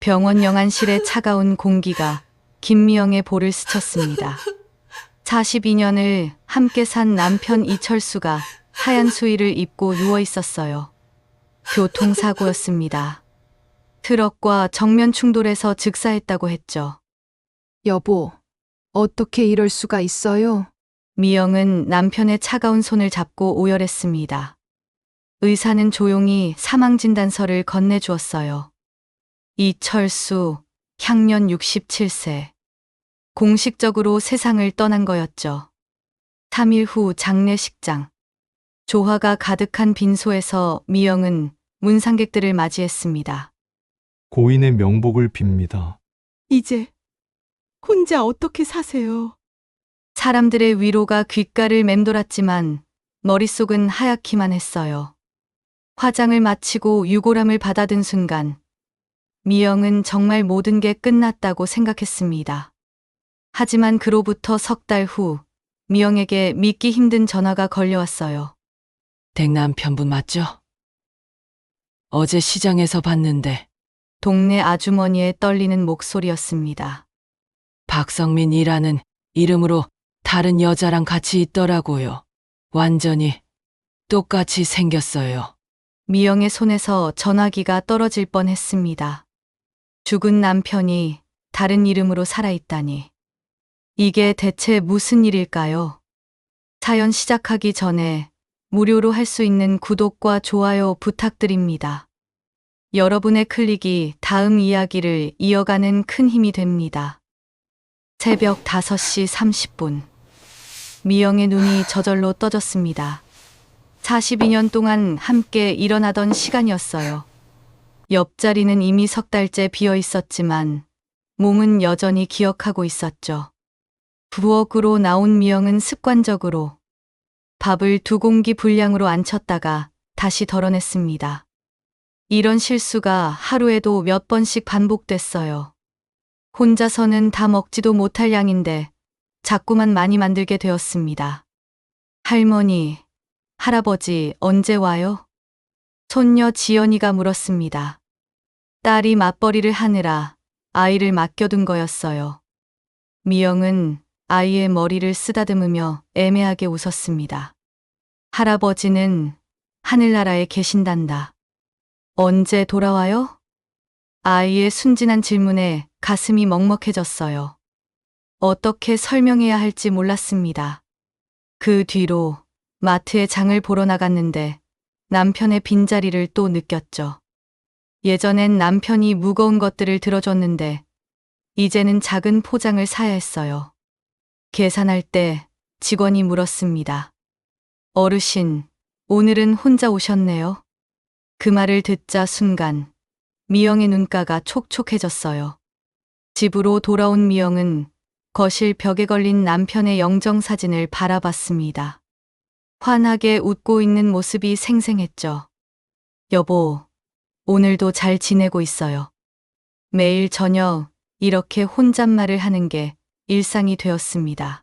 병원 영안실의 차가운 공기가 김미영의 볼을 스쳤습니다. 42년을 함께 산 남편 이철수가 하얀 수의를 입고 누워 있었어요. 교통사고였습니다. 트럭과 정면 충돌해서 즉사했다고 했죠. 여보, 어떻게 이럴 수가 있어요? 미영은 남편의 차가운 손을 잡고 오열했습니다. 의사는 조용히 사망진단서를 건네주었어요. 이철수, 향년 67세. 공식적으로 세상을 떠난 거였죠. 3일 후 장례식장. 조화가 가득한 빈소에서 미영은 문상객들을 맞이했습니다. 고인의 명복을 빕니다. 이제 혼자 어떻게 사세요? 사람들의 위로가 귓가를 맴돌았지만 머릿속은 하얗기만 했어요. 화장을 마치고 유골함을 받아든 순간 미영은 정말 모든 게 끝났다고 생각했습니다. 하지만 그로부터 석 달 후 미영에게 믿기 힘든 전화가 걸려왔어요. 댁 남편분 맞죠? 어제 시장에서 봤는데 동네 아주머니의 떨리는 목소리였습니다. 박성민이라는 이름으로 다른 여자랑 같이 있더라고요. 완전히 똑같이 생겼어요. 미영의 손에서 전화기가 떨어질 뻔했습니다. 죽은 남편이 다른 이름으로 살아있다니. 이게 대체 무슨 일일까요? 사연 시작하기 전에 무료로 할 수 있는 구독과 좋아요 부탁드립니다. 여러분의 클릭이 다음 이야기를 이어가는 큰 힘이 됩니다. 새벽 5시 30분. 미영의 눈이 저절로 떠졌습니다. 42년 동안 함께 일어나던 시간이었어요. 옆자리는 이미 석 달째 비어 있었지만 몸은 여전히 기억하고 있었죠. 부엌으로 나온 미영은 습관적으로 밥을 2공기 분량으로 안쳤다가 다시 덜어냈습니다. 이런 실수가 하루에도 몇 번씩 반복됐어요. 혼자서는 다 먹지도 못할 양인데 자꾸만 많이 만들게 되었습니다. 할머니, 할아버지 언제 와요? 손녀 지연이가 물었습니다. 딸이 맞벌이를 하느라 아이를 맡겨둔 거였어요. 미영은 아이의 머리를 쓰다듬으며 애매하게 웃었습니다. 할아버지는 하늘나라에 계신단다. 언제 돌아와요? 아이의 순진한 질문에 가슴이 먹먹해졌어요. 어떻게 설명해야 할지 몰랐습니다. 그 뒤로 마트에 장을 보러 나갔는데 남편의 빈자리를 또 느꼈죠. 예전엔 남편이 무거운 것들을 들어줬는데 이제는 작은 포장을 사야 했어요. 계산할 때 직원이 물었습니다. 어르신, 오늘은 혼자 오셨네요. 그 말을 듣자 순간 미영의 눈가가 촉촉해졌어요. 집으로 돌아온 미영은 거실 벽에 걸린 남편의 영정사진을 바라봤습니다. 환하게 웃고 있는 모습이 생생했죠. 여보, 오늘도 잘 지내고 있어요. 매일 저녁 이렇게 혼잣말을 하는 게 일상이 되었습니다.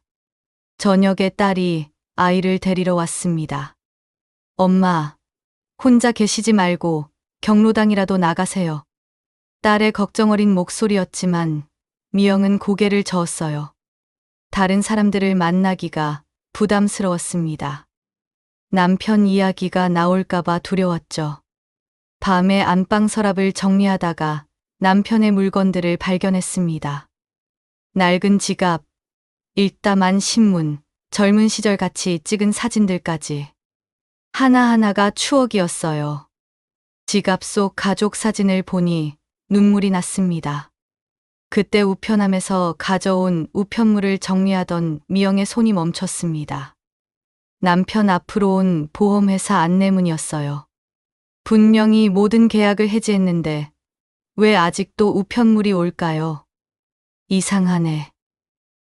저녁에 딸이 아이를 데리러 왔습니다. 엄마, 혼자 계시지 말고 경로당이라도 나가세요. 딸의 걱정 어린 목소리였지만 미영은 고개를 저었어요. 다른 사람들을 만나기가 부담스러웠습니다. 남편 이야기가 나올까봐 두려웠죠. 밤에 안방 서랍을 정리하다가 남편의 물건들을 발견했습니다. 낡은 지갑, 읽다만 신문, 젊은 시절 같이 찍은 사진들까지. 하나하나가 추억이었어요. 지갑 속 가족 사진을 보니 눈물이 났습니다. 그때 우편함에서 가져온 우편물을 정리하던 미영의 손이 멈췄습니다. 남편 앞으로 온 보험회사 안내문이었어요. 분명히 모든 계약을 해지했는데 왜 아직도 우편물이 올까요? 이상하네.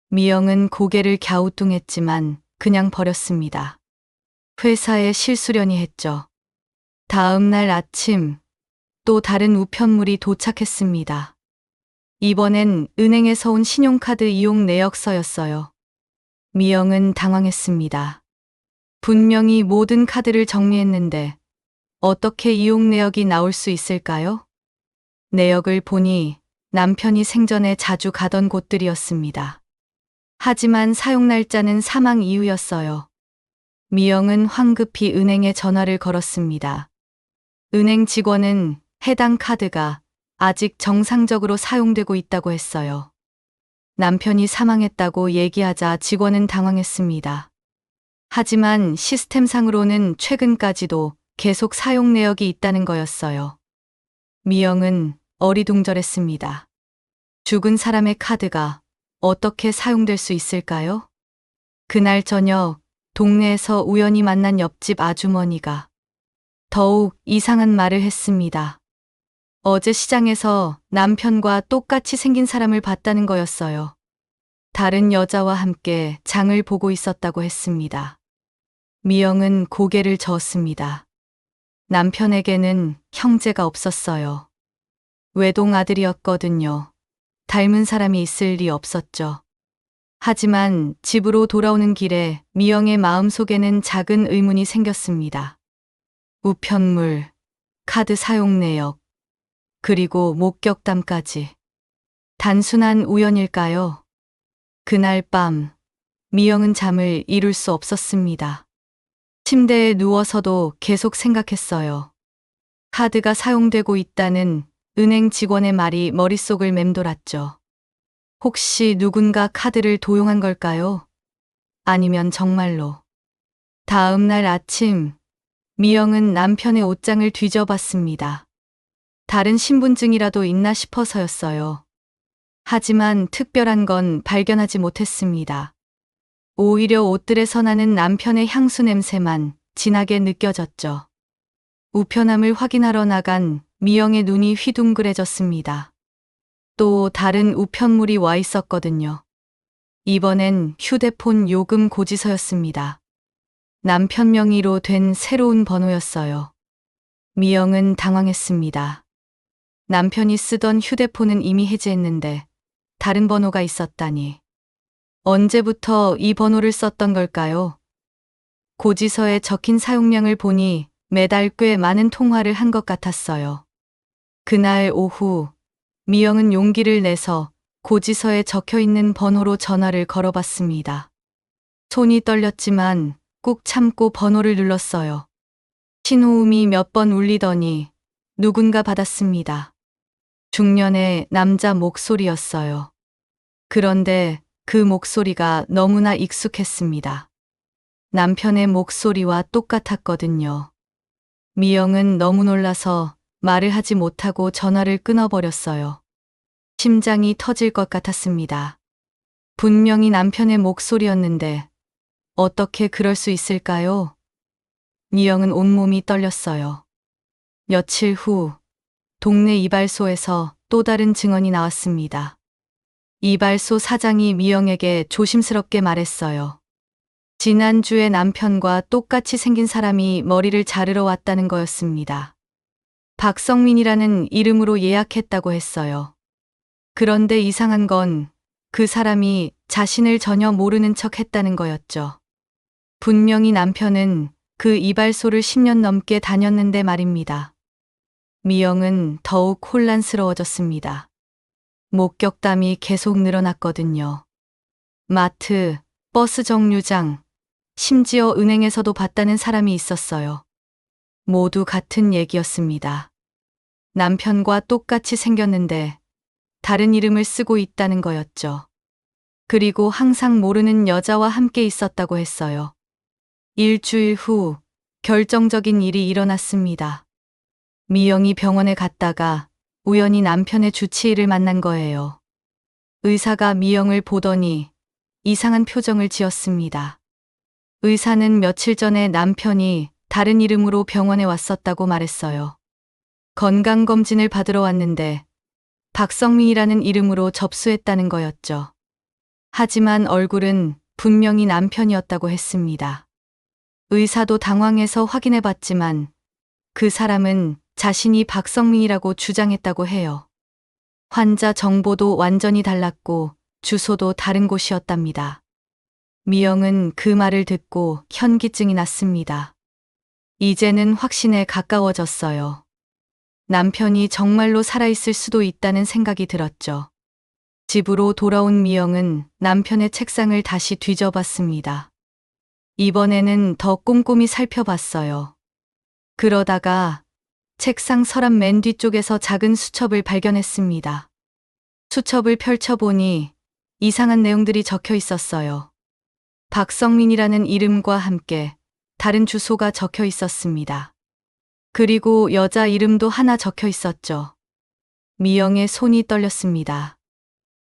미영은 고개를 갸우뚱했지만 그냥 버렸습니다. 회사에 실수련이 했죠. 다음 날 아침 또 다른 우편물이 도착했습니다. 이번엔 은행에서 온 신용카드 이용 내역서였어요. 미영은 당황했습니다. 분명히 모든 카드를 정리했는데 어떻게 이용 내역이 나올 수 있을까요? 내역을 보니 남편이 생전에 자주 가던 곳들이었습니다. 하지만 사용 날짜는 사망 이후였어요. 미영은 황급히 은행에 전화를 걸었습니다. 은행 직원은 해당 카드가 아직 정상적으로 사용되고 있다고 했어요. 남편이 사망했다고 얘기하자 직원은 당황했습니다. 하지만 시스템상으로는 최근까지도 계속 사용 내역이 있다는 거였어요. 미영은 어리둥절했습니다. 죽은 사람의 카드가 어떻게 사용될 수 있을까요? 그날 저녁 동네에서 우연히 만난 옆집 아주머니가 더욱 이상한 말을 했습니다. 어제 시장에서 남편과 똑같이 생긴 사람을 봤다는 거였어요. 다른 여자와 함께 장을 보고 있었다고 했습니다. 미영은 고개를 저었습니다. 남편에게는 형제가 없었어요. 외동 아들이었거든요. 닮은 사람이 있을 리 없었죠. 하지만 집으로 돌아오는 길에 미영의 마음속에는 작은 의문이 생겼습니다. 우편물, 카드 사용 내역, 그리고 목격담까지. 단순한 우연일까요? 그날 밤, 미영은 잠을 이룰 수 없었습니다. 침대에 누워서도 계속 생각했어요. 카드가 사용되고 있다는 은행 직원의 말이 머릿속을 맴돌았죠. 혹시 누군가 카드를 도용한 걸까요? 아니면 정말로. 다음 날 아침, 미영은 남편의 옷장을 뒤져봤습니다. 다른 신분증이라도 있나 싶어서였어요. 하지만 특별한 건 발견하지 못했습니다. 오히려 옷들에서 나는 남편의 향수 냄새만 진하게 느껴졌죠. 우편함을 확인하러 나간 미영의 눈이 휘둥그레졌습니다. 또 다른 우편물이 와 있었거든요. 이번엔 휴대폰 요금 고지서였습니다. 남편 명의로 된 새로운 번호였어요. 미영은 당황했습니다. 남편이 쓰던 휴대폰은 이미 해지했는데 다른 번호가 있었다니. 언제부터 이 번호를 썼던 걸까요? 고지서에 적힌 사용량을 보니 매달 꽤 많은 통화를 한 것 같았어요. 그날 오후, 미영은 용기를 내서 고지서에 적혀 있는 번호로 전화를 걸어봤습니다. 손이 떨렸지만 꾹 참고 번호를 눌렀어요. 신호음이 몇 번 울리더니 누군가 받았습니다. 중년의 남자 목소리였어요. 그런데 그 목소리가 너무나 익숙했습니다. 남편의 목소리와 똑같았거든요. 미영은 너무 놀라서 말을 하지 못하고 전화를 끊어버렸어요. 심장이 터질 것 같았습니다. 분명히 남편의 목소리였는데 어떻게 그럴 수 있을까요? 미영은 온몸이 떨렸어요. 며칠 후 동네 이발소에서 또 다른 증언이 나왔습니다. 이발소 사장이 미영에게 조심스럽게 말했어요. 지난주에 남편과 똑같이 생긴 사람이 머리를 자르러 왔다는 거였습니다. 박성민이라는 이름으로 예약했다고 했어요. 그런데 이상한 건 그 사람이 자신을 전혀 모르는 척 했다는 거였죠. 분명히 남편은 그 이발소를 10년 넘게 다녔는데 말입니다. 미영은 더욱 혼란스러워졌습니다. 목격담이 계속 늘어났거든요. 마트, 버스 정류장, 심지어 은행에서도 봤다는 사람이 있었어요. 모두 같은 얘기였습니다. 남편과 똑같이 생겼는데 다른 이름을 쓰고 있다는 거였죠. 그리고 항상 모르는 여자와 함께 있었다고 했어요. 일주일 후 결정적인 일이 일어났습니다. 미영이 병원에 갔다가 우연히 남편의 주치의를 만난 거예요. 의사가 미영을 보더니 이상한 표정을 지었습니다. 의사는 며칠 전에 남편이 다른 이름으로 병원에 왔었다고 말했어요. 건강검진을 받으러 왔는데 박성민이라는 이름으로 접수했다는 거였죠. 하지만 얼굴은 분명히 남편이었다고 했습니다. 의사도 당황해서 확인해 봤지만 그 사람은 자신이 박성민이라고 주장했다고 해요. 환자 정보도 완전히 달랐고 주소도 다른 곳이었답니다. 미영은 그 말을 듣고 현기증이 났습니다. 이제는 확신에 가까워졌어요. 남편이 정말로 살아있을 수도 있다는 생각이 들었죠. 집으로 돌아온 미영은 남편의 책상을 다시 뒤져봤습니다. 이번에는 더 꼼꼼히 살펴봤어요. 그러다가 책상 서랍 맨 뒤쪽에서 작은 수첩을 발견했습니다. 수첩을 펼쳐보니 이상한 내용들이 적혀 있었어요. 박성민이라는 이름과 함께 다른 주소가 적혀 있었습니다. 그리고 여자 이름도 하나 적혀 있었죠. 미영의 손이 떨렸습니다.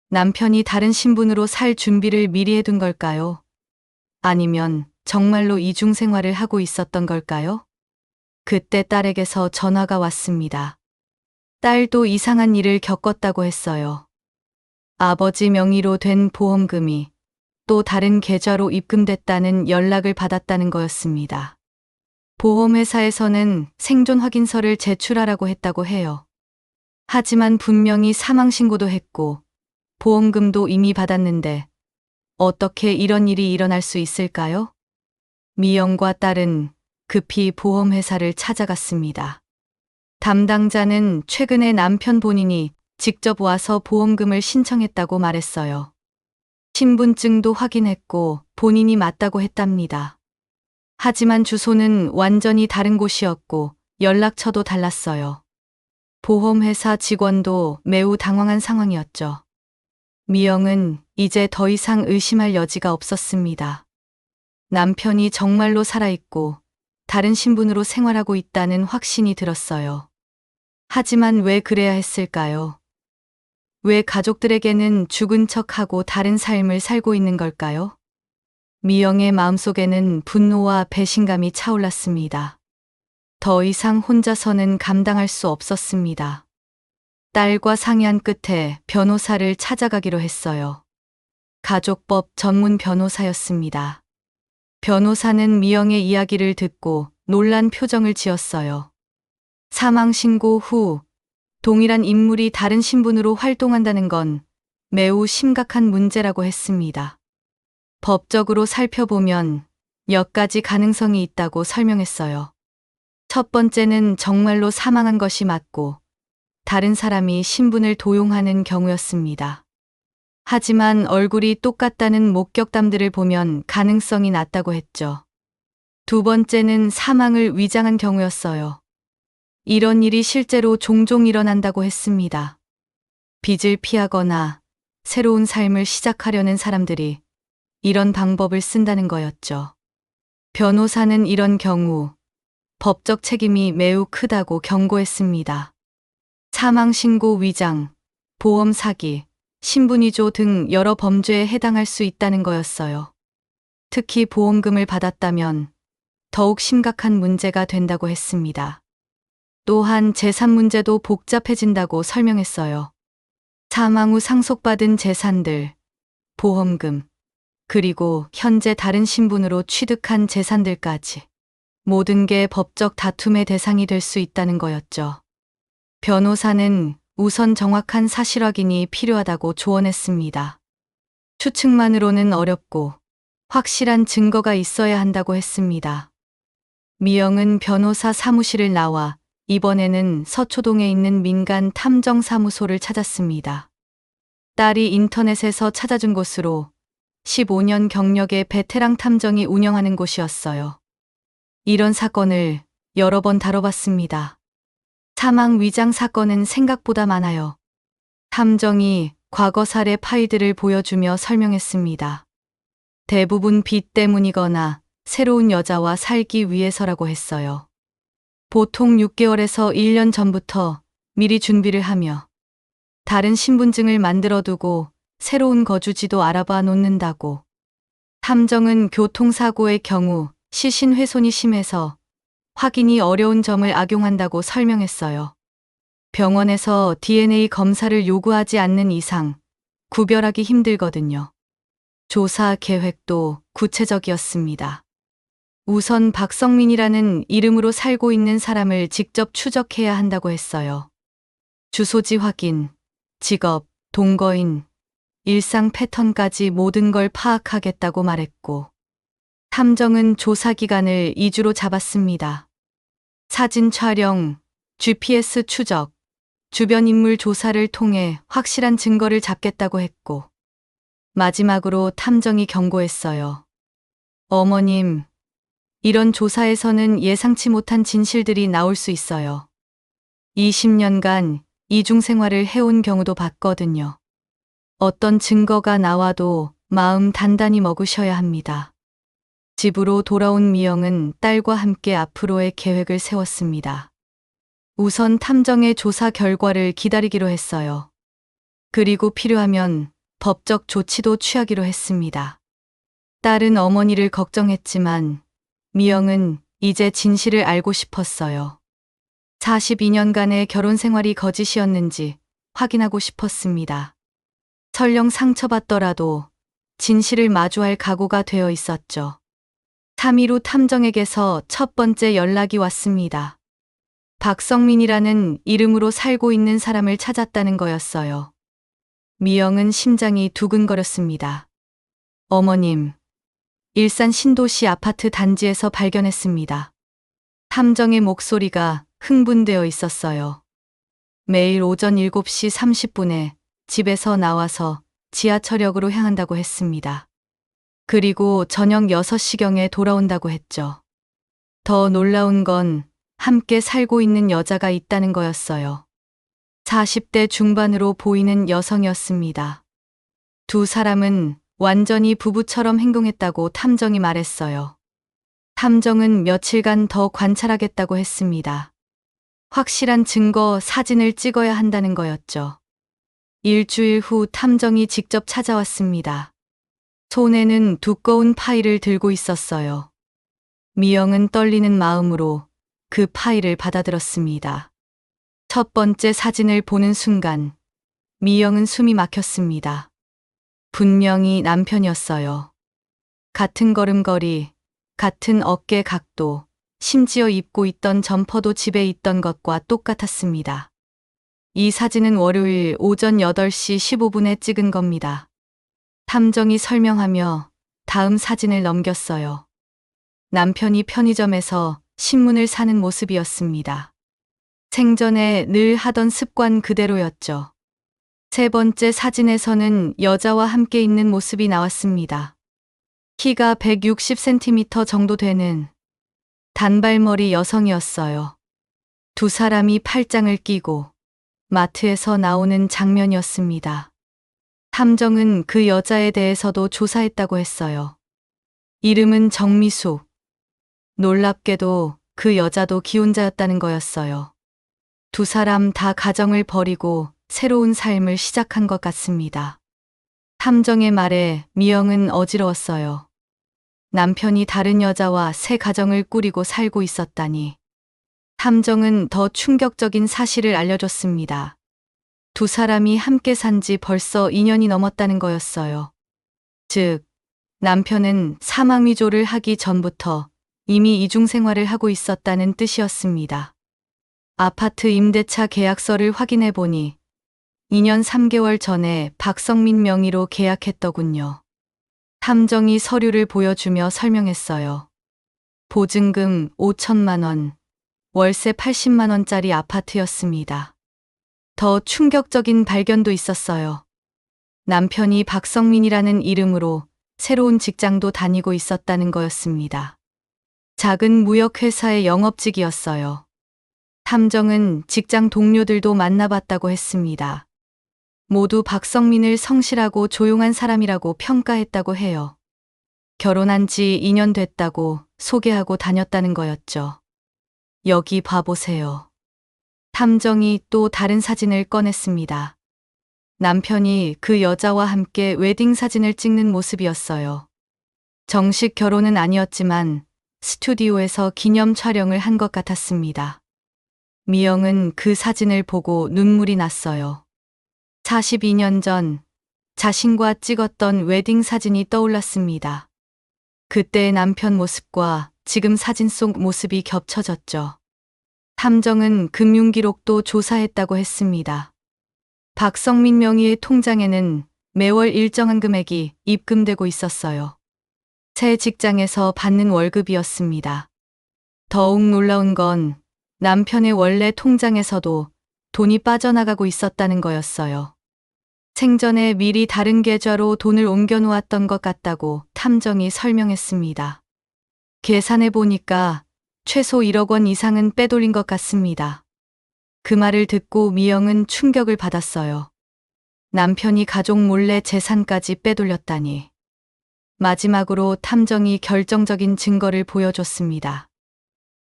남편이 다른 신분으로 살 준비를 미리 해둔 걸까요? 아니면 정말로 이중 생활을 하고 있었던 걸까요? 그때 딸에게서 전화가 왔습니다. 딸도 이상한 일을 겪었다고 했어요. 아버지 명의로 된 보험금이 또 다른 계좌로 입금됐다는 연락을 받았다는 거였습니다. 보험회사에서는 생존 확인서를 제출하라고 했다고 해요. 하지만 분명히 사망신고도 했고 보험금도 이미 받았는데 어떻게 이런 일이 일어날 수 있을까요? 미영과 딸은 급히 보험회사를 찾아갔습니다. 담당자는 최근에 남편 본인이 직접 와서 보험금을 신청했다고 말했어요. 신분증도 확인했고 본인이 맞다고 했답니다. 하지만 주소는 완전히 다른 곳이었고 연락처도 달랐어요. 보험회사 직원도 매우 당황한 상황이었죠. 미영은 이제 더 이상 의심할 여지가 없었습니다. 남편이 정말로 살아있고 다른 신분으로 생활하고 있다는 확신이 들었어요. 하지만 왜 그래야 했을까요? 왜 가족들에게는 죽은 척하고 다른 삶을 살고 있는 걸까요? 미영의 마음속에는 분노와 배신감이 차올랐습니다. 더 이상 혼자서는 감당할 수 없었습니다. 딸과 상의한 끝에 변호사를 찾아가기로 했어요. 가족법 전문 변호사였습니다. 변호사는 미영의 이야기를 듣고 놀란 표정을 지었어요. 사망신고 후 동일한 인물이 다른 신분으로 활동한다는 건 매우 심각한 문제라고 했습니다. 법적으로 살펴보면 몇 가지 가능성이 있다고 설명했어요. 첫 번째는 정말로 사망한 것이 맞고 다른 사람이 신분을 도용하는 경우였습니다. 하지만 얼굴이 똑같다는 목격담들을 보면 가능성이 낮다고 했죠. 두 번째는 사망을 위장한 경우였어요. 이런 일이 실제로 종종 일어난다고 했습니다. 빚을 피하거나 새로운 삶을 시작하려는 사람들이 이런 방법을 쓴다는 거였죠. 변호사는 이런 경우 법적 책임이 매우 크다고 경고했습니다. 사망신고 위장, 보험 사기, 신분위조 등 여러 범죄에 해당할 수 있다는 거였어요. 특히 보험금을 받았다면 더욱 심각한 문제가 된다고 했습니다. 또한 재산 문제도 복잡해진다고 설명했어요. 사망 후 상속받은 재산들, 보험금, 그리고 현재 다른 신분으로 취득한 재산들까지 모든 게 법적 다툼의 대상이 될 수 있다는 거였죠. 변호사는 우선 정확한 사실 확인이 필요하다고 조언했습니다. 추측만으로는 어렵고 확실한 증거가 있어야 한다고 했습니다. 미영은 변호사 사무실을 나와 이번에는 서초동에 있는 민간 탐정사무소를 찾았습니다. 딸이 인터넷에서 찾아준 곳으로 15년 경력의 베테랑 탐정이 운영하는 곳이었어요. 이런 사건을 여러 번 다뤄봤습니다. 사망 위장 사건은 생각보다 많아요. 탐정이 과거 사례 파일들을 보여주며 설명했습니다. 대부분 빚 때문이거나 새로운 여자와 살기 위해서라고 했어요. 보통 6개월에서 1년 전부터 미리 준비를 하며 다른 신분증을 만들어두고 새로운 거주지도 알아봐 놓는다고. 탐정은 교통사고의 경우 시신 훼손이 심해서 확인이 어려운 점을 악용한다고 설명했어요. 병원에서 DNA 검사를 요구하지 않는 이상 구별하기 힘들거든요. 조사 계획도 구체적이었습니다. 우선 박성민이라는 이름으로 살고 있는 사람을 직접 추적해야 한다고 했어요. 주소지 확인, 직업, 동거인, 일상 패턴까지 모든 걸 파악하겠다고 말했고, 탐정은 조사 기간을 2주로 잡았습니다. 사진 촬영, GPS 추적, 주변 인물 조사를 통해 확실한 증거를 잡겠다고 했고, 마지막으로 탐정이 경고했어요. 어머님, 이런 조사에서는 예상치 못한 진실들이 나올 수 있어요. 20년간 이중 생활을 해온 경우도 봤거든요. 어떤 증거가 나와도 마음 단단히 먹으셔야 합니다. 집으로 돌아온 미영은 딸과 함께 앞으로의 계획을 세웠습니다. 우선 탐정의 조사 결과를 기다리기로 했어요. 그리고 필요하면 법적 조치도 취하기로 했습니다. 딸은 어머니를 걱정했지만 미영은 이제 진실을 알고 싶었어요. 42년간의 결혼 생활이 거짓이었는지 확인하고 싶었습니다. 설령 상처받더라도 진실을 마주할 각오가 되어 있었죠. 3일 후 탐정에게서 첫 번째 연락이 왔습니다. 박성민이라는 이름으로 살고 있는 사람을 찾았다는 거였어요. 미영은 심장이 두근거렸습니다. 어머님, 일산 신도시 아파트 단지에서 발견했습니다. 탐정의 목소리가 흥분되어 있었어요. 매일 오전 7시 30분에 집에서 나와서 지하철역으로 향한다고 했습니다. 그리고 저녁 6시경에 돌아온다고 했죠. 더 놀라운 건 함께 살고 있는 여자가 있다는 거였어요. 40대 중반으로 보이는 여성이었습니다. 두 사람은 완전히 부부처럼 행동했다고 탐정이 말했어요. 탐정은 며칠간 더 관찰하겠다고 했습니다. 확실한 증거 사진을 찍어야 한다는 거였죠. 일주일 후 탐정이 직접 찾아왔습니다. 손에는 두꺼운 파일을 들고 있었어요. 미영은 떨리는 마음으로 그 파일을 받아들었습니다. 첫 번째 사진을 보는 순간 미영은 숨이 막혔습니다. 분명히 남편이었어요. 같은 걸음걸이, 같은 어깨 각도, 심지어 입고 있던 점퍼도 집에 있던 것과 똑같았습니다. 이 사진은 월요일 오전 8시 15분에 찍은 겁니다. 탐정이 설명하며 다음 사진을 넘겼어요. 남편이 편의점에서 신문을 사는 모습이었습니다. 생전에 늘 하던 습관 그대로였죠. 세 번째 사진에서는 여자와 함께 있는 모습이 나왔습니다. 키가 160cm 정도 되는 단발머리 여성이었어요. 두 사람이 팔짱을 끼고 마트에서 나오는 장면이었습니다. 탐정은 그 여자에 대해서도 조사했다고 했어요. 이름은 정미숙. 놀랍게도 그 여자도 기혼자였다는 거였어요. 두 사람 다 가정을 버리고 새로운 삶을 시작한 것 같습니다. 탐정의 말에 미영은 어지러웠어요. 남편이 다른 여자와 새 가정을 꾸리고 살고 있었다니. 탐정은 더 충격적인 사실을 알려줬습니다. 두 사람이 함께 산 지 벌써 2년이 넘었다는 거였어요. 즉, 남편은 사망 위조를 하기 전부터 이미 이중 생활을 하고 있었다는 뜻이었습니다. 아파트 임대차 계약서를 확인해 보니 2년 3개월 전에 박성민 명의로 계약했더군요. 탐정이 서류를 보여주며 설명했어요. 보증금 5천만 원, 월세 80만 원짜리 아파트였습니다. 더 충격적인 발견도 있었어요. 남편이 박성민이라는 이름으로 새로운 직장도 다니고 있었다는 거였습니다. 작은 무역회사의 영업직이었어요. 탐정은 직장 동료들도 만나봤다고 했습니다. 모두 박성민을 성실하고 조용한 사람이라고 평가했다고 해요. 결혼한 지 2년 됐다고 소개하고 다녔다는 거였죠. 여기 봐보세요. 탐정이 또 다른 사진을 꺼냈습니다. 남편이 그 여자와 함께 웨딩 사진을 찍는 모습이었어요. 정식 결혼은 아니었지만 스튜디오에서 기념 촬영을 한 것 같았습니다. 미영은 그 사진을 보고 눈물이 났어요. 42년 전 자신과 찍었던 웨딩 사진이 떠올랐습니다. 그때의 남편 모습과 지금 사진 속 모습이 겹쳐졌죠. 탐정은 금융기록도 조사했다고 했습니다. 박성민 명의의 통장에는 매월 일정한 금액이 입금되고 있었어요. 새 직장에서 받는 월급이었습니다. 더욱 놀라운 건 남편의 원래 통장에서도 돈이 빠져나가고 있었다는 거였어요. 생전에 미리 다른 계좌로 돈을 옮겨 놓았던 것 같다고 탐정이 설명했습니다. 계산해 보니까 최소 1억 원 이상은 빼돌린 것 같습니다. 그 말을 듣고 미영은 충격을 받았어요. 남편이 가족 몰래 재산까지 빼돌렸다니. 마지막으로 탐정이 결정적인 증거를 보여줬습니다.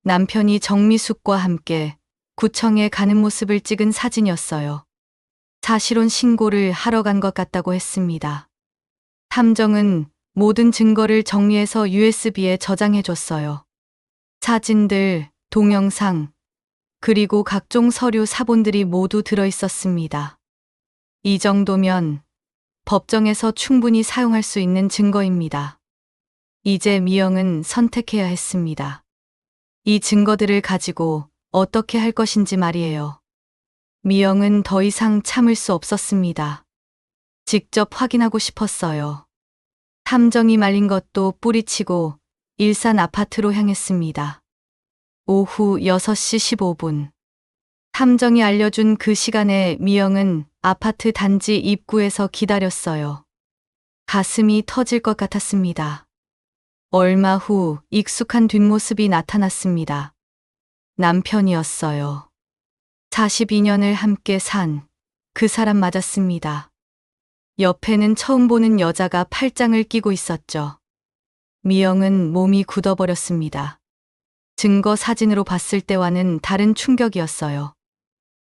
남편이 정미숙과 함께 구청에 가는 모습을 찍은 사진이었어요. 사실혼 신고를 하러 간 것 같다고 했습니다. 탐정은 모든 증거를 정리해서 USB에 저장해줬어요. 사진들, 동영상, 그리고 각종 서류 사본들이 모두 들어있었습니다. 이 정도면 법정에서 충분히 사용할 수 있는 증거입니다. 이제 미영은 선택해야 했습니다. 이 증거들을 가지고 어떻게 할 것인지 말이에요. 미영은 더 이상 참을 수 없었습니다. 직접 확인하고 싶었어요. 탐정이 말린 것도 뿌리치고 일산 아파트로 향했습니다. 오후 6시 15분. 탐정이 알려준 그 시간에 미영은 아파트 단지 입구에서 기다렸어요. 가슴이 터질 것 같았습니다. 얼마 후 익숙한 뒷모습이 나타났습니다. 남편이었어요. 42년을 함께 산 그 사람 맞았습니다. 옆에는 처음 보는 여자가 팔짱을 끼고 있었죠. 미영은 몸이 굳어버렸습니다. 증거 사진으로 봤을 때와는 다른 충격이었어요.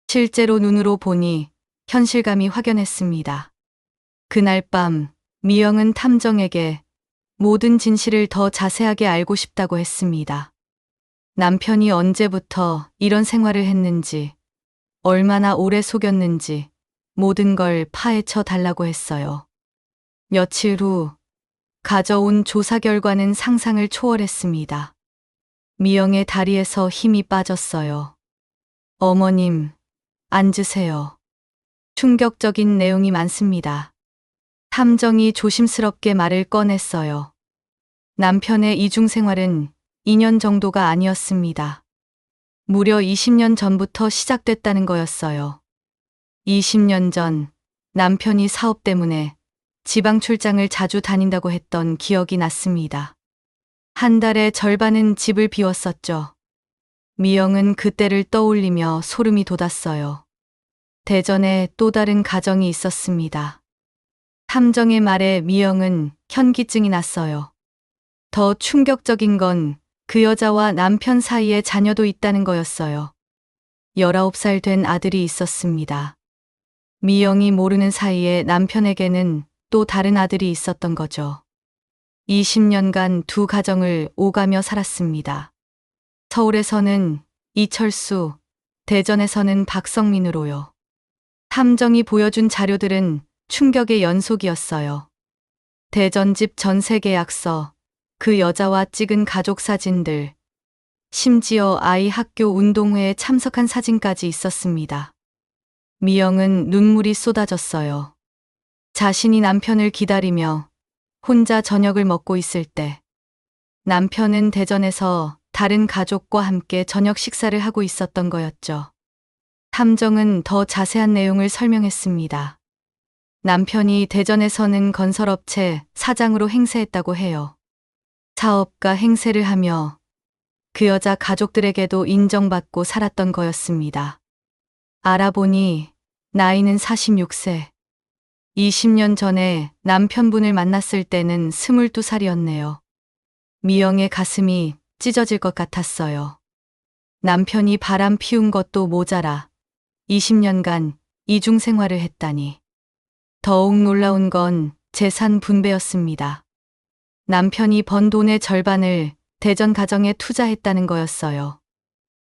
실제로 눈으로 보니 현실감이 확연했습니다. 그날 밤 미영은 탐정에게 모든 진실을 더 자세하게 알고 싶다고 했습니다. 남편이 언제부터 이런 생활을 했는지, 얼마나 오래 속였는지 모든 걸 파헤쳐 달라고 했어요. 며칠 후 가져온 조사 결과는 상상을 초월했습니다. 미영의 다리에서 힘이 빠졌어요. 어머님, 앉으세요. 충격적인 내용이 많습니다. 탐정이 조심스럽게 말을 꺼냈어요. 남편의 이중 생활은 2년 정도가 아니었습니다. 무려 20년 전부터 시작됐다는 거였어요. 20년 전 남편이 사업 때문에 지방 출장을 자주 다닌다고 했던 기억이 났습니다. 한 달에 절반은 집을 비웠었죠. 미영은 그때를 떠올리며 소름이 돋았어요. 대전에 또 다른 가정이 있었습니다. 탐정의 말에 미영은 현기증이 났어요. 더 충격적인 건 그 여자와 남편 사이에 자녀도 있다는 거였어요. 19살 된 아들이 있었습니다. 미영이 모르는 사이에 남편에게는 또 다른 아들이 있었던 거죠. 20년간 두 가정을 오가며 살았습니다. 서울에서는 이철수, 대전에서는 박성민으로요. 탐정이 보여준 자료들은 충격의 연속이었어요. 대전 집 전세 계약서, 그 여자와 찍은 가족 사진들, 심지어 아이 학교 운동회에 참석한 사진까지 있었습니다. 미영은 눈물이 쏟아졌어요. 자신이 남편을 기다리며 혼자 저녁을 먹고 있을 때 남편은 대전에서 다른 가족과 함께 저녁 식사를 하고 있었던 거였죠. 탐정은 더 자세한 내용을 설명했습니다. 남편이 대전에서는 건설업체 사장으로 행세했다고 해요. 사업가 행세를 하며 그 여자 가족들에게도 인정받고 살았던 거였습니다. 알아보니 나이는 46세. 20년 전에 남편분을 만났을 때는 22살이었네요. 미영의 가슴이 찢어질 것 같았어요. 남편이 바람 피운 것도 모자라 20년간 이중 생활을 했다니. 더욱 놀라운 건 재산 분배였습니다. 남편이 번 돈의 절반을 대전 가정에 투자했다는 거였어요.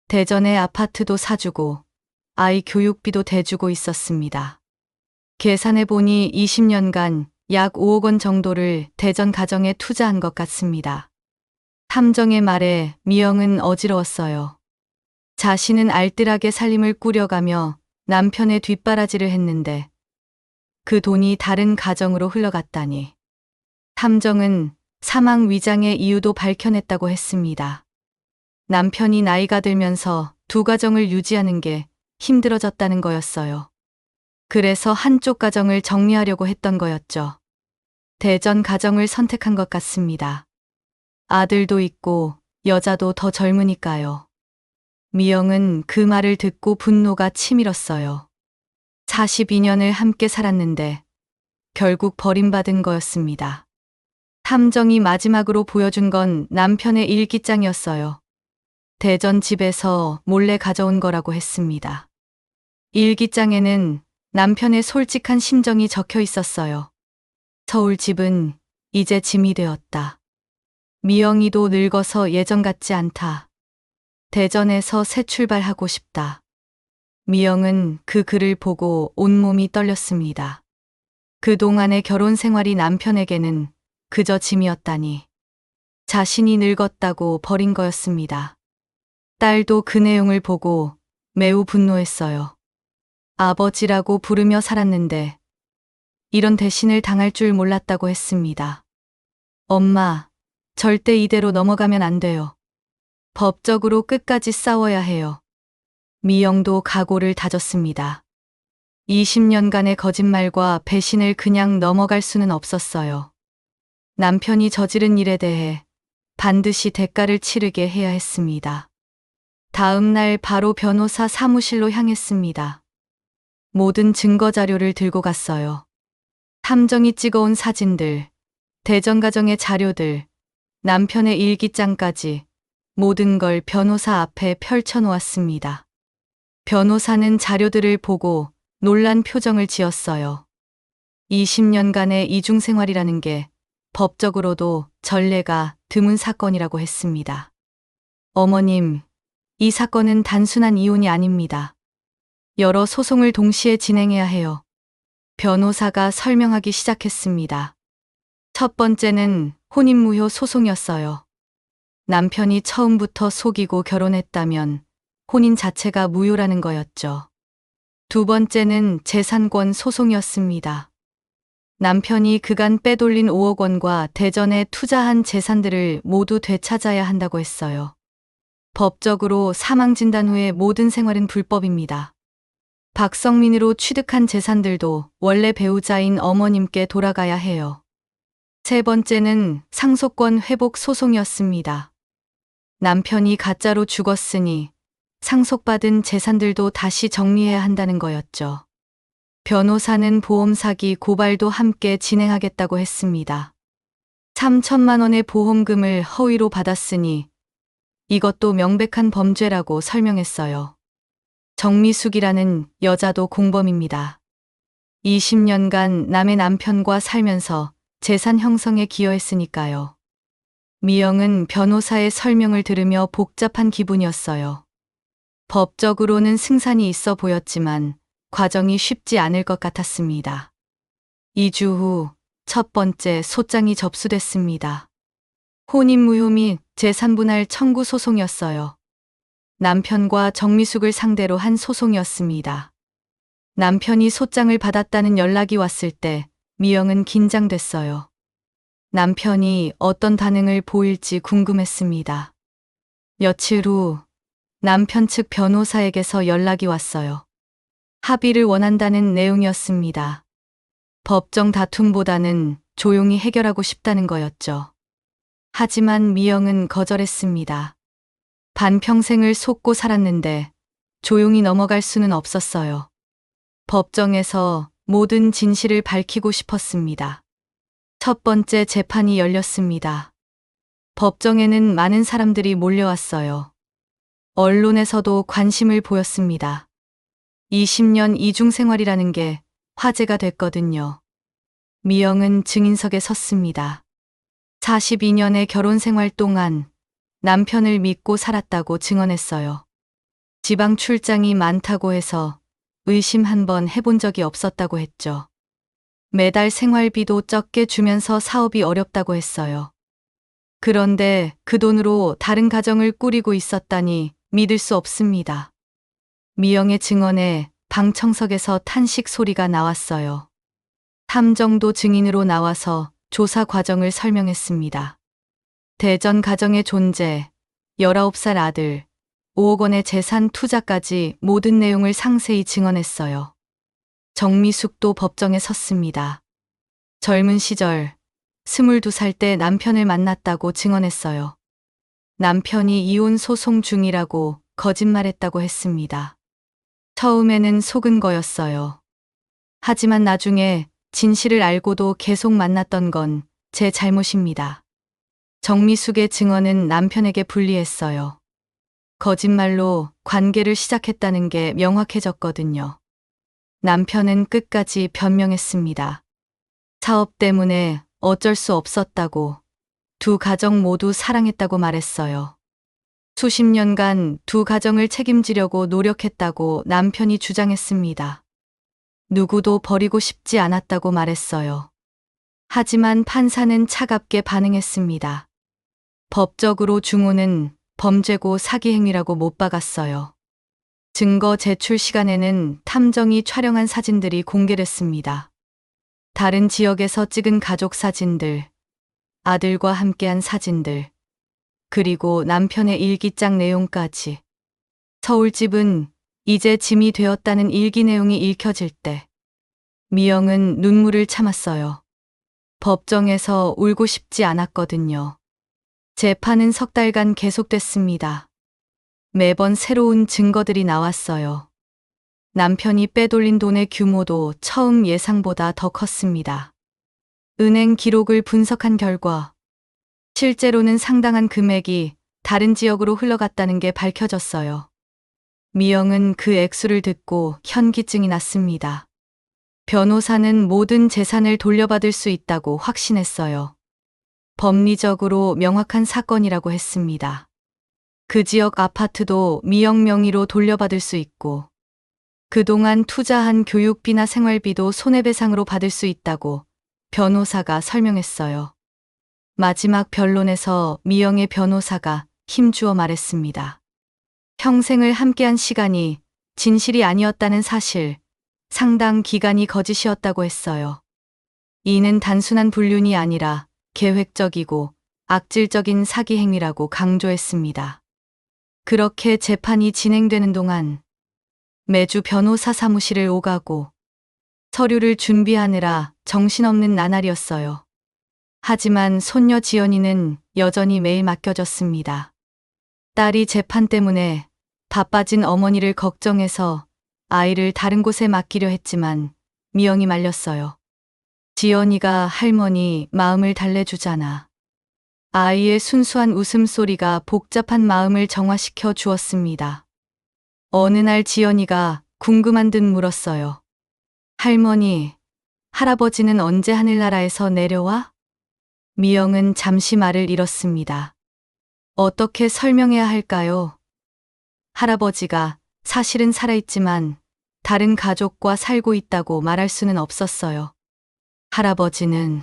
대전에 아파트도 사주고 아이 교육비도 대주고 있었습니다. 계산해보니 20년간 약 5억 원 정도를 대전 가정에 투자한 것 같습니다. 탐정의 말에 미영은 어지러웠어요. 자신은 알뜰하게 살림을 꾸려가며 남편의 뒷바라지를 했는데 그 돈이 다른 가정으로 흘러갔다니. 탐정은 사망 위장의 이유도 밝혀냈다고 했습니다. 남편이 나이가 들면서 두 가정을 유지하는 게 힘들어졌다는 거였어요. 그래서 한쪽 가정을 정리하려고 했던 거였죠. 대전 가정을 선택한 것 같습니다. 아들도 있고 여자도 더 젊으니까요. 미영은 그 말을 듣고 분노가 치밀었어요. 42년을 함께 살았는데 결국 버림받은 거였습니다. 탐정이 마지막으로 보여준 건 남편의 일기장이었어요. 대전 집에서 몰래 가져온 거라고 했습니다. 일기장에는 남편의 솔직한 심정이 적혀 있었어요. 서울 집은 이제 짐이 되었다. 미영이도 늙어서 예전 같지 않다. 대전에서 새 출발하고 싶다. 미영은 그 글을 보고 온몸이 떨렸습니다. 그동안의 결혼 생활이 남편에게는 그저 짐이었다니. 자신이 늙었다고 버린 거였습니다. 딸도 그 내용을 보고 매우 분노했어요. 아버지라고 부르며 살았는데 이런 대신을 당할 줄 몰랐다고 했습니다. 엄마, 절대 이대로 넘어가면 안 돼요. 법적으로 끝까지 싸워야 해요. 미영도 각오를 다졌습니다. 20년간의 거짓말과 배신을 그냥 넘어갈 수는 없었어요. 남편이 저지른 일에 대해 반드시 대가를 치르게 해야 했습니다. 다음 날 바로 변호사 사무실로 향했습니다. 모든 증거 자료를 들고 갔어요. 탐정이 찍어온 사진들, 대전 가정의 자료들, 남편의 일기장까지 모든 걸 변호사 앞에 펼쳐놓았습니다. 변호사는 자료들을 보고 놀란 표정을 지었어요. 20년간의 이중 생활이라는 게 법적으로도 전례가 드문 사건이라고 했습니다. 어머님, 이 사건은 단순한 이혼이 아닙니다. 여러 소송을 동시에 진행해야 해요. 변호사가 설명하기 시작했습니다. 첫 번째는 혼인무효 소송이었어요. 남편이 처음부터 속이고 결혼했다면 혼인 자체가 무효라는 거였죠. 두 번째는 재산권 소송이었습니다. 남편이 그간 빼돌린 5억 원과 대전에 투자한 재산들을 모두 되찾아야 한다고 했어요. 법적으로 사망 진단 후에 모든 생활은 불법입니다. 박성민으로 취득한 재산들도 원래 배우자인 어머님께 돌아가야 해요. 세 번째는 상속권 회복 소송이었습니다. 남편이 가짜로 죽었으니 상속받은 재산들도 다시 정리해야 한다는 거였죠. 변호사는 보험 사기 고발도 함께 진행하겠다고 했습니다. 3천만 원의 보험금을 허위로 받았으니 이것도 명백한 범죄라고 설명했어요. 정미숙이라는 여자도 공범입니다. 20년간 남의 남편과 살면서 재산 형성에 기여했으니까요. 미영은 변호사의 설명을 들으며 복잡한 기분이었어요. 법적으로는 승산이 있어 보였지만 과정이 쉽지 않을 것 같았습니다. 2주 후 첫 번째 소장이 접수됐습니다. 혼인무효 및 재산분할 청구 소송이었어요. 남편과 정미숙을 상대로 한 소송이었습니다. 남편이 소장을 받았다는 연락이 왔을 때 미영은 긴장됐어요. 남편이 어떤 반응을 보일지 궁금했습니다. 며칠 후 남편 측 변호사에게서 연락이 왔어요. 합의를 원한다는 내용이었습니다. 법정 다툼보다는 조용히 해결하고 싶다는 거였죠. 하지만 미영은 거절했습니다. 반평생을 속고 살았는데 조용히 넘어갈 수는 없었어요. 법정에서 모든 진실을 밝히고 싶었습니다. 첫 번째 재판이 열렸습니다. 법정에는 많은 사람들이 몰려왔어요. 언론에서도 관심을 보였습니다. 20년 이중 생활이라는 게 화제가 됐거든요. 미영은 증인석에 섰습니다. 42년의 결혼 생활 동안 남편을 믿고 살았다고 증언했어요. 지방 출장이 많다고 해서 의심 한 번 해본 적이 없었다고 했죠. 매달 생활비도 적게 주면서 사업이 어렵다고 했어요. 그런데 그 돈으로 다른 가정을 꾸리고 있었다니 믿을 수 없습니다. 미영의 증언에 방청석에서 탄식 소리가 나왔어요. 탐정도 증인으로 나와서 조사 과정을 설명했습니다. 대전 가정의 존재, 19살 아들, 5억 원의 재산 투자까지 모든 내용을 상세히 증언했어요. 정미숙도 법정에 섰습니다. 젊은 시절 22살 때 남편을 만났다고 증언했어요. 남편이 이혼 소송 중이라고 거짓말했다고 했습니다. 처음에는 속은 거였어요. 하지만 나중에 진실을 알고도 계속 만났던 건 제 잘못입니다. 정미숙의 증언은 남편에게 불리했어요. 거짓말로 관계를 시작했다는 게 명확해졌거든요. 남편은 끝까지 변명했습니다. 사업 때문에 어쩔 수 없었다고, 두 가정 모두 사랑했다고 말했어요. 수십 년간 두 가정을 책임지려고 노력했다고 남편이 주장했습니다. 누구도 버리고 싶지 않았다고 말했어요. 하지만 판사는 차갑게 반응했습니다. 법적으로 중호는 범죄고 사기 행위라고 못 박았어요. 증거 제출 시간에는 탐정이 촬영한 사진들이 공개됐습니다. 다른 지역에서 찍은 가족 사진들, 아들과 함께한 사진들, 그리고 남편의 일기장 내용까지. 서울집은 이제 짐이 되었다는 일기 내용이 읽혀질 때 미영은 눈물을 참았어요. 법정에서 울고 싶지 않았거든요. 재판은 석 달간 계속됐습니다. 매번 새로운 증거들이 나왔어요. 남편이 빼돌린 돈의 규모도 처음 예상보다 더 컸습니다. 은행 기록을 분석한 결과 실제로는 상당한 금액이 다른 지역으로 흘러갔다는 게 밝혀졌어요. 미영은 그 액수를 듣고 현기증이 났습니다. 변호사는 모든 재산을 돌려받을 수 있다고 확신했어요. 법리적으로 명확한 사건이라고 했습니다. 그 지역 아파트도 미영 명의로 돌려받을 수 있고, 그동안 투자한 교육비나 생활비도 손해배상으로 받을 수 있다고 변호사가 설명했어요. 마지막 변론에서 미영의 변호사가 힘주어 말했습니다. 평생을 함께한 시간이 진실이 아니었다는 사실, 상당 기간이 거짓이었다고 했어요. 이는 단순한 불륜이 아니라 계획적이고 악질적인 사기 행위라고 강조했습니다. 그렇게 재판이 진행되는 동안 매주 변호사 사무실을 오가고 서류를 준비하느라 정신없는 나날이었어요. 하지만 손녀 지연이는 여전히 매일 맡겨졌습니다. 딸이 재판 때문에 바빠진 어머니를 걱정해서 아이를 다른 곳에 맡기려 했지만 미영이 말렸어요. 지연이가 할머니 마음을 달래주잖아. 아이의 순수한 웃음소리가 복잡한 마음을 정화시켜 주었습니다. 어느 날 지연이가 궁금한 듯 물었어요. 할머니, 할아버지는 언제 하늘나라에서 내려와? 미영은 잠시 말을 잃었습니다. 어떻게 설명해야 할까요? 할아버지가 사실은 살아있지만 다른 가족과 살고 있다고 말할 수는 없었어요. 할아버지는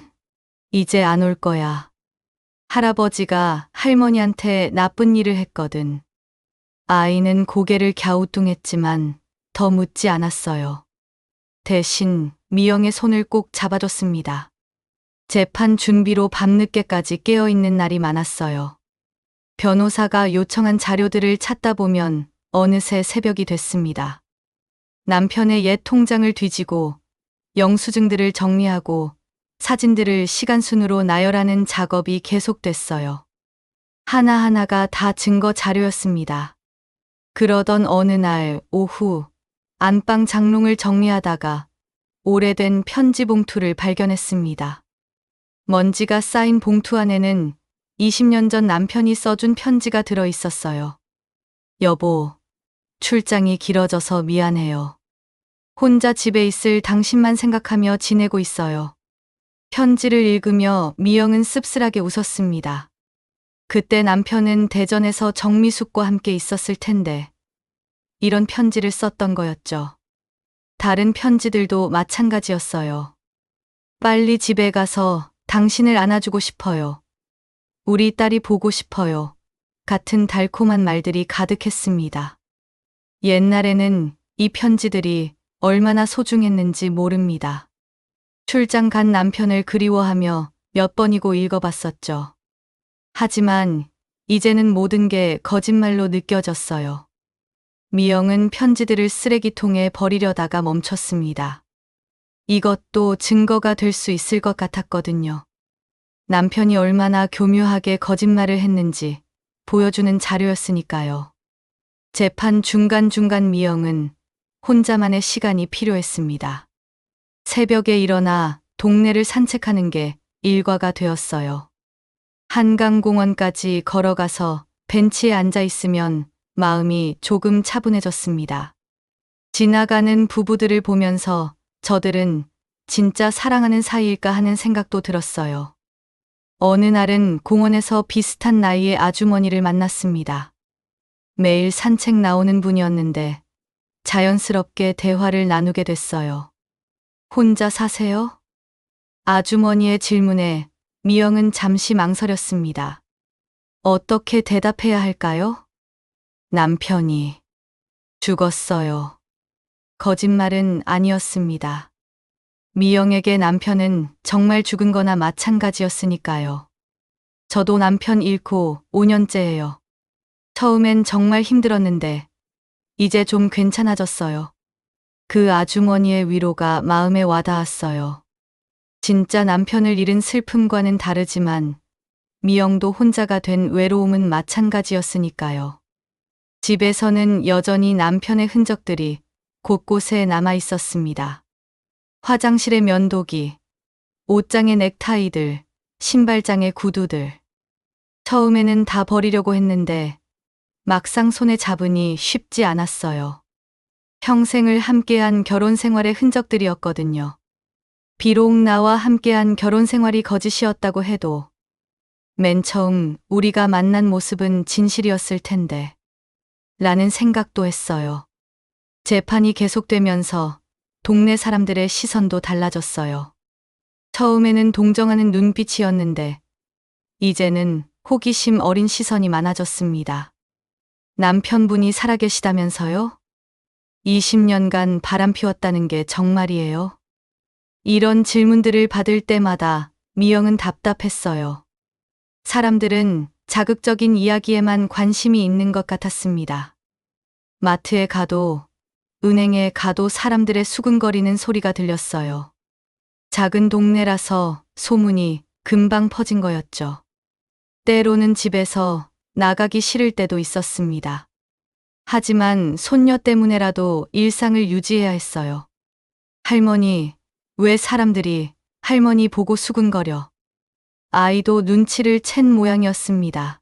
이제 안 올 거야. 할아버지가 할머니한테 나쁜 일을 했거든. 아이는 고개를 갸우뚱했지만 더 묻지 않았어요. 대신 미영의 손을 꼭 잡아줬습니다. 재판 준비로 밤늦게까지 깨어있는 날이 많았어요. 변호사가 요청한 자료들을 찾다 보면 어느새 새벽이 됐습니다. 남편의 옛 통장을 뒤지고 영수증들을 정리하고 사진들을 시간순으로 나열하는 작업이 계속됐어요. 하나하나가 다 증거 자료였습니다. 그러던 어느 날 오후 안방 장롱을 정리하다가 오래된 편지 봉투를 발견했습니다. 먼지가 쌓인 봉투 안에는 20년 전 남편이 써준 편지가 들어 있었어요. 여보, 출장이 길어져서 미안해요. 혼자 집에 있을 당신만 생각하며 지내고 있어요. 편지를 읽으며 미영은 씁쓸하게 웃었습니다. 그때 남편은 대전에서 정미숙과 함께 있었을 텐데 이런 편지를 썼던 거였죠. 다른 편지들도 마찬가지였어요. 빨리 집에 가서 당신을 안아주고 싶어요. 우리 딸이 보고 싶어요. 같은 달콤한 말들이 가득했습니다. 옛날에는 이 편지들이 얼마나 소중했는지 모릅니다. 출장 간 남편을 그리워하며 몇 번이고 읽어봤었죠. 하지만 이제는 모든 게 거짓말로 느껴졌어요. 미영은 편지들을 쓰레기통에 버리려다가 멈췄습니다. 이것도 증거가 될 수 있을 것 같았거든요. 남편이 얼마나 교묘하게 거짓말을 했는지 보여주는 자료였으니까요. 재판 중간중간 미영은 혼자만의 시간이 필요했습니다. 새벽에 일어나 동네를 산책하는 게 일과가 되었어요. 한강공원까지 걸어가서 벤치에 앉아 있으면 마음이 조금 차분해졌습니다. 지나가는 부부들을 보면서 저들은 진짜 사랑하는 사이일까 하는 생각도 들었어요. 어느 날은 공원에서 비슷한 나이의 아주머니를 만났습니다. 매일 산책 나오는 분이었는데 자연스럽게 대화를 나누게 됐어요. 혼자 사세요? 아주머니의 질문에 미영은 잠시 망설였습니다. 어떻게 대답해야 할까요? 남편이 죽었어요. 거짓말은 아니었습니다. 미영에게 남편은 정말 죽은 거나 마찬가지였으니까요. 저도 남편 잃고 5년째예요. 처음엔 정말 힘들었는데 이제 좀 괜찮아졌어요. 그 아주머니의 위로가 마음에 와닿았어요. 진짜 남편을 잃은 슬픔과는 다르지만 미영도 혼자가 된 외로움은 마찬가지였으니까요. 집에서는 여전히 남편의 흔적들이 곳곳에 남아 있었습니다. 화장실의 면도기, 옷장의 넥타이들, 신발장의 구두들. 처음에는 다 버리려고 했는데 막상 손에 잡으니 쉽지 않았어요. 평생을 함께한 결혼 생활의 흔적들이었거든요. 비록 나와 함께한 결혼 생활이 거짓이었다고 해도 맨 처음 우리가 만난 모습은 진실이었을 텐데 라는 생각도 했어요. 재판이 계속되면서 동네 사람들의 시선도 달라졌어요. 처음에는 동정하는 눈빛이었는데 이제는 호기심 어린 시선이 많아졌습니다. 남편분이 살아계시다면서요? 20년간 바람 피웠다는 게 정말이에요? 이런 질문들을 받을 때마다 미영은 답답했어요. 사람들은 자극적인 이야기에만 관심이 있는 것 같았습니다. 마트에 가도 은행에 가도 사람들의 수근거리는 소리가 들렸어요. 작은 동네라서 소문이 금방 퍼진 거였죠. 때로는 집에서 나가기 싫을 때도 있었습니다. 하지만 손녀 때문에라도 일상을 유지해야 했어요. 할머니, 왜 사람들이 할머니 보고 수근거려? 아이도 눈치를 챈 모양이었습니다.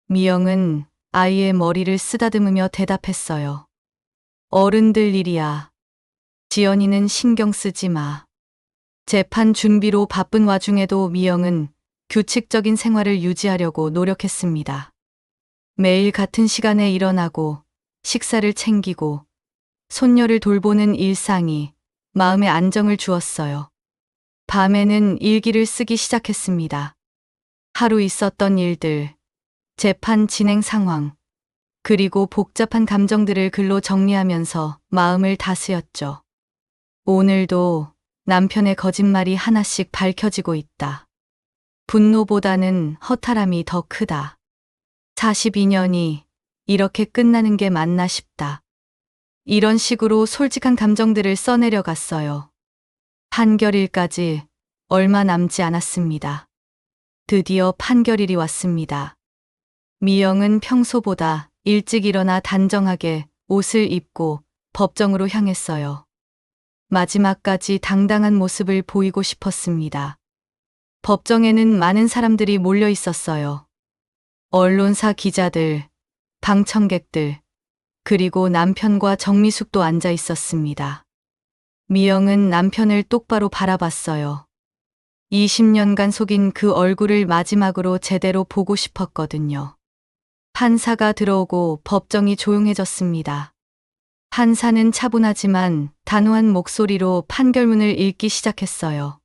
미영은 아이의 머리를 쓰다듬으며 대답했어요. 어른들 일이야. 지연이는 신경 쓰지 마. 재판 준비로 바쁜 와중에도 미영은 규칙적인 생활을 유지하려고 노력했습니다. 매일 같은 시간에 일어나고 식사를 챙기고 손녀를 돌보는 일상이 마음에 안정을 주었어요. 밤에는 일기를 쓰기 시작했습니다. 하루 있었던 일들, 재판 진행 상황, 그리고 복잡한 감정들을 글로 정리하면서 마음을 다스렸죠. 오늘도 남편의 거짓말이 하나씩 밝혀지고 있다. 분노보다는 허탈함이 더 크다. 42년이 이렇게 끝나는 게 맞나 싶다. 이런 식으로 솔직한 감정들을 써내려 갔어요. 판결일까지 얼마 남지 않았습니다. 드디어 판결일이 왔습니다. 미영은 평소보다 일찍 일어나 단정하게 옷을 입고 법정으로 향했어요. 마지막까지 당당한 모습을 보이고 싶었습니다. 법정에는 많은 사람들이 몰려 있었어요. 언론사 기자들, 방청객들, 그리고 남편과 정미숙도 앉아 있었습니다. 미영은 남편을 똑바로 바라봤어요. 20년간 속인 그 얼굴을 마지막으로 제대로 보고 싶었거든요. 판사가 들어오고 법정이 조용해졌습니다. 판사는 차분하지만 단호한 목소리로 판결문을 읽기 시작했어요.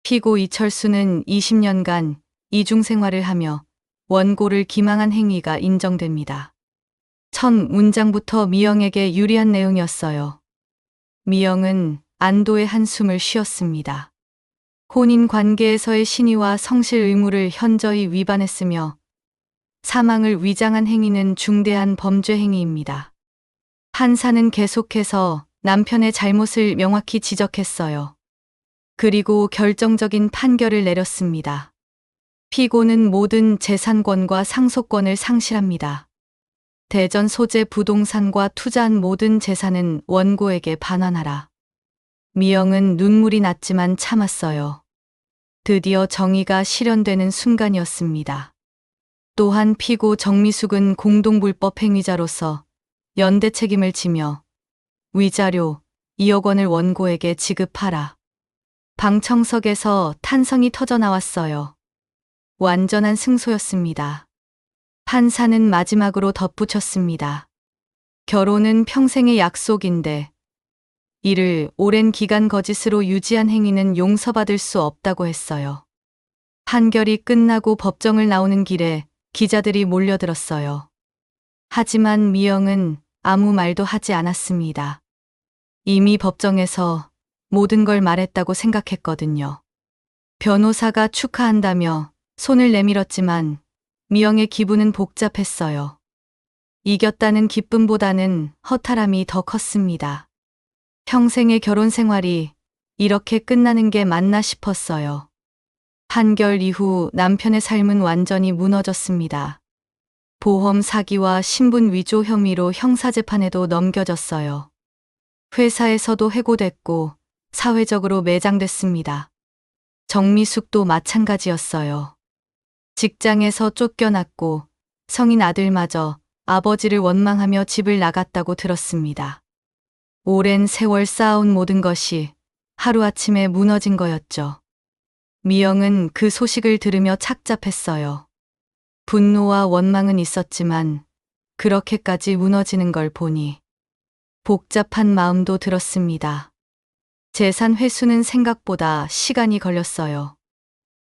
피고 이철수는 20년간 이중생활을 하며 원고를 기망한 행위가 인정됩니다. 첫 문장부터 미영에게 유리한 내용이었어요. 미영은 안도의 한숨을 쉬었습니다. 혼인 관계에서의 신의와 성실 의무를 현저히 위반했으며 사망을 위장한 행위는 중대한 범죄 행위입니다. 판사는 계속해서 남편의 잘못을 명확히 지적했어요. 그리고 결정적인 판결을 내렸습니다. 피고는 모든 재산권과 상속권을 상실합니다. 대전 소재 부동산과 투자한 모든 재산은 원고에게 반환하라. 미영은 눈물이 났지만 참았어요. 드디어 정의가 실현되는 순간이었습니다. 또한 피고 정미숙은 공동불법 행위자로서 연대 책임을 지며 위자료 2억 원을 원고에게 지급하라. 방청석에서 탄성이 터져 나왔어요. 완전한 승소였습니다. 판사는 마지막으로 덧붙였습니다. 결혼은 평생의 약속인데 이를 오랜 기간 거짓으로 유지한 행위는 용서받을 수 없다고 했어요. 판결이 끝나고 법정을 나오는 길에 기자들이 몰려들었어요. 하지만 미영은 아무 말도 하지 않았습니다. 이미 법정에서 모든 걸 말했다고 생각했거든요. 변호사가 축하한다며 손을 내밀었지만 미영의 기분은 복잡했어요. 이겼다는 기쁨보다는 허탈함이 더 컸습니다. 평생의 결혼 생활이 이렇게 끝나는 게 맞나 싶었어요. 판결 이후 남편의 삶은 완전히 무너졌습니다. 보험 사기와 신분 위조 혐의로 형사재판에도 넘겨졌어요. 회사에서도 해고됐고 사회적으로 매장됐습니다. 정미숙도 마찬가지였어요. 직장에서 쫓겨났고 성인 아들마저 아버지를 원망하며 집을 나갔다고 들었습니다. 오랜 세월 쌓아온 모든 것이 하루아침에 무너진 거였죠. 미영은 그 소식을 들으며 착잡했어요. 분노와 원망은 있었지만 그렇게까지 무너지는 걸 보니 복잡한 마음도 들었습니다. 재산 회수는 생각보다 시간이 걸렸어요.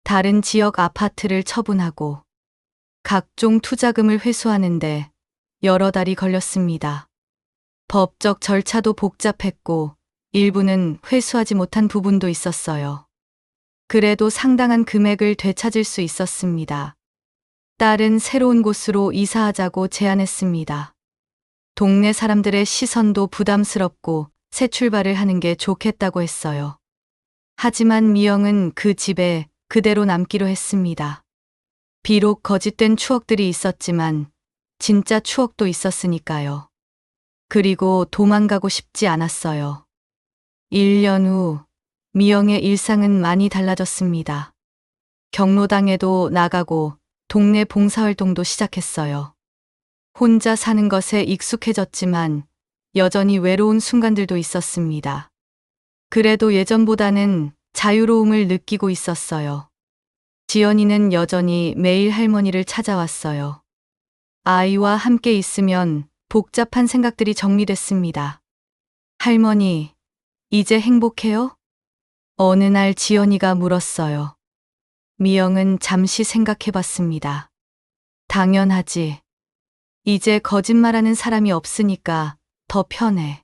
다른 지역 아파트를 처분하고 각종 투자금을 회수하는데 여러 달이 걸렸습니다. 법적 절차도 복잡했고 일부는 회수하지 못한 부분도 있었어요. 그래도 상당한 금액을 되찾을 수 있었습니다. 딸은 새로운 곳으로 이사하자고 제안했습니다. 동네 사람들의 시선도 부담스럽고 새 출발을 하는 게 좋겠다고 했어요. 하지만 미영은 그 집에 그대로 남기로 했습니다. 비록 거짓된 추억들이 있었지만 진짜 추억도 있었으니까요. 그리고 도망가고 싶지 않았어요. 1년 후 미영의 일상은 많이 달라졌습니다. 경로당에도 나가고 동네 봉사활동도 시작했어요. 혼자 사는 것에 익숙해졌지만 여전히 외로운 순간들도 있었습니다. 그래도 예전보다는 자유로움을 느끼고 있었어요. 지연이는 여전히 매일 할머니를 찾아왔어요. 아이와 함께 있으면 복잡한 생각들이 정리됐습니다. 할머니, 이제 행복해요? 어느 날 지연이가 물었어요. 미영은 잠시 생각해봤습니다. 당연하지. 이제 거짓말하는 사람이 없으니까 더 편해.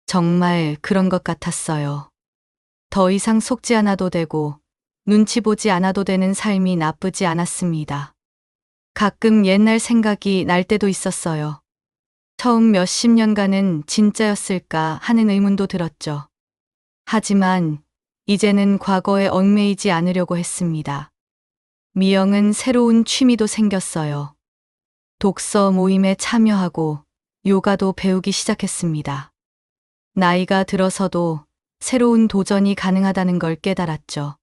정말 그런 것 같았어요. 더 이상 속지 않아도 되고 눈치 보지 않아도 되는 삶이 나쁘지 않았습니다. 가끔 옛날 생각이 날 때도 있었어요. 처음 몇십 년간은 진짜였을까 하는 의문도 들었죠. 하지만 이제는 과거에 얽매이지 않으려고 했습니다. 미영은 새로운 취미도 생겼어요. 독서 모임에 참여하고 요가도 배우기 시작했습니다. 나이가 들어서도 새로운 도전이 가능하다는 걸 깨달았죠.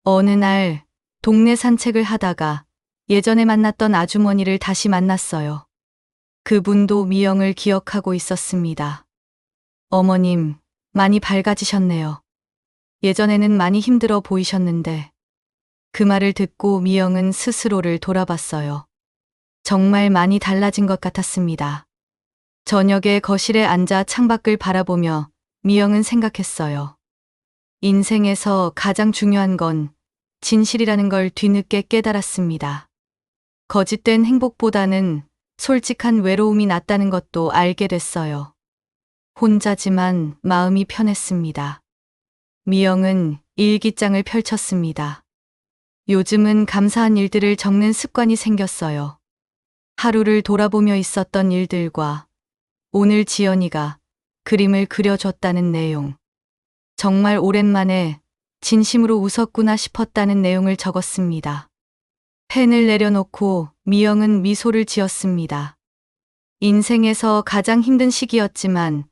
어느 날 동네 산책을 하다가 예전에 만났던 아주머니를 다시 만났어요. 그분도 미영을 기억하고 있었습니다. 어머님, 많이 밝아지셨네요. 예전에는 많이 힘들어 보이셨는데. 그 말을 듣고 미영은 스스로를 돌아봤어요. 정말 많이 달라진 것 같았습니다. 저녁에 거실에 앉아 창밖을 바라보며 미영은 생각했어요. 인생에서 가장 중요한 건 진실이라는 걸 뒤늦게 깨달았습니다. 거짓된 행복보다는 솔직한 외로움이 낫다는 것도 알게 됐어요. 혼자지만 마음이 편했습니다. 미영은 일기장을 펼쳤습니다. 요즘은 감사한 일들을 적는 습관이 생겼어요. 하루를 돌아보며 있었던 일들과 오늘 지연이가 그림을 그려줬다는 내용. 정말 오랜만에 진심으로 웃었구나 싶었다는 내용을 적었습니다. 펜을 내려놓고 미영은 미소를 지었습니다. 인생에서 가장 힘든 시기였지만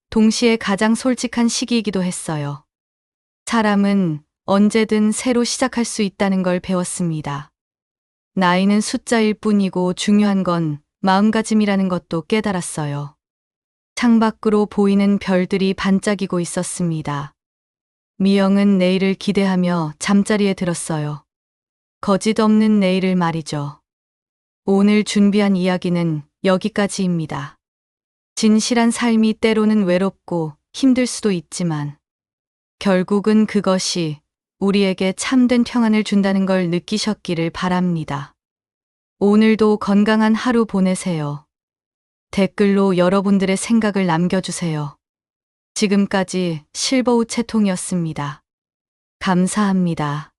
동시에 가장 솔직한 시기이기도 했어요. 사람은 언제든 새로 시작할 수 있다는 걸 배웠습니다. 나이는 숫자일 뿐이고 중요한 건 마음가짐이라는 것도 깨달았어요. 창밖으로 보이는 별들이 반짝이고 있었습니다. 미영은 내일을 기대하며 잠자리에 들었어요. 거짓 없는 내일을 말이죠. 오늘 준비한 이야기는 여기까지입니다. 진실한 삶이 때로는 외롭고 힘들 수도 있지만 결국은 그것이 우리에게 참된 평안을 준다는 걸 느끼셨기를 바랍니다. 오늘도 건강한 하루 보내세요. 댓글로 여러분들의 생각을 남겨주세요. 지금까지 실버우체통이었습니다. 감사합니다.